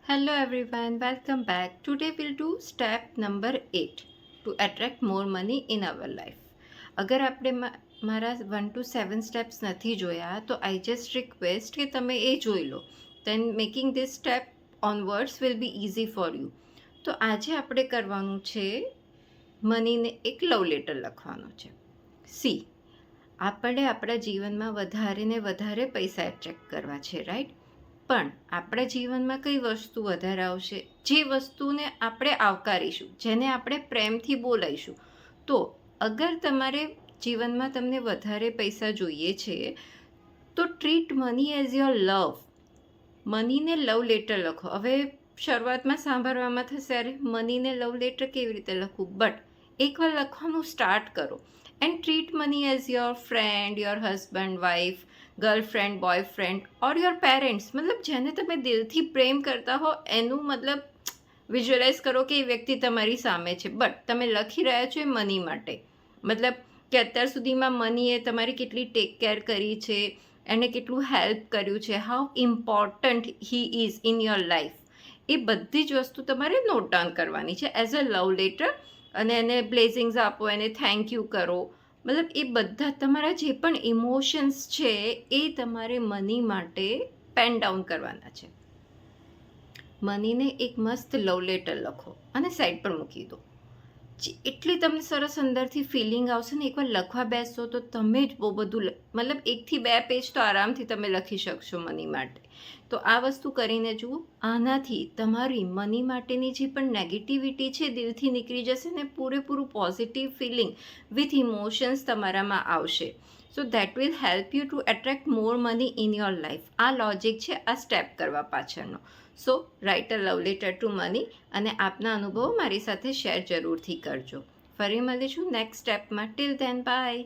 Hello everyone, welcome back. Today we'll do step number 8 to attract more money in our life. અગર આપણે મારા 1 to 7 steps નથી જોયા તો આઈ જસ્ટ રિક્વેસ્ટ કે તમે એ જોઈ લો. Then making this step onwards will be easy for you. તો આજે આપણે કરવાનું છે મનીને એક લવ લેટર લખવાનો છે. સી, આપણે આપણા જીવનમાં વધારે ને વધારે પૈસા એટ્રેક્ટ કરવા છે, રાઈટ? પણ આપણા જીવનમાં કઈ વસ્તુ વધારે આવશે, જે વસ્તુને આપણે આવકારીશું, જેને આપણે પ્રેમથી બોલાવીશું. તો અગર તમારે જીવનમાં તમને વધારે પૈસા જોઈએ છે તો treat money as your love. મનીને લવ લેટર લખો. હવે શરૂઆતમાં સાંભળવામાં થશે, અરે મનીને લવ લેટર કેવી રીતે લખવું, બટ એકવાર લખવાનું સ્ટાર્ટ કરો and treat money as your friend, your husband, wife, girlfriend, boyfriend or your parents. મતલબ જેને તમે દિલથી પ્રેમ કરતા હો એનું મતલબ વિઝ્યુઅલાઇઝ કરો કે એ વ્યક્તિ તમારી સામે છે, બટ તમે લખી રહ્યા છો એ મની માટે. મતલબ કે અત્યાર સુધીમાં મનીએ તમારી કેટલી ટેક કેર કરી છે, એને કેટલું હેલ્પ કર્યું છે, how important he is in your life. એ બધી જ વસ્તુ તમારે નોટ ડાઉન કરવાની છે એઝ અ લવ લેટર. અને એને બ્લેસિંગ્સ આપો, એને થેન્ક યુ કરો. મતલબ એ બધા તમારા જે પણ ઇમોશન્સ છે એ તમારે મની માટે પેન ડાઉન કરવાના છે. મનીને એક મસ્ત લવ લેટર લખો અને સાઈડ પર મૂકી દો. એટલી તમને સરસ અંદરથી ફિલિંગ આવશે ને, એકવાર લખવા બેસશો તો તમે જ બહુ બધું મતલબ 1 થી 2 પેજ તો આરામથી તમે લખી શકશો મની માટે. તો આ વસ્તુ કરીને જુઓ. આનાથી તમારી મની માટેની જે પણ નેગેટિવિટી છે દિલથી નીકળી જશે ને પૂરેપૂરું પોઝિટિવ ફિલિંગ વિથ ઇમોશન્સ તમારામાં આવશે. So that will help you to attract more money in your life. આ લોજિક છે આ સ્ટેપ કરવા પાછળનો. So write a love letter to money અને આપના અનુભવો મારી સાથે શેર જરૂરથી કરજો. ફરી મળીશું નેક્સ્ટ સ્ટેપમાં. Till then, by.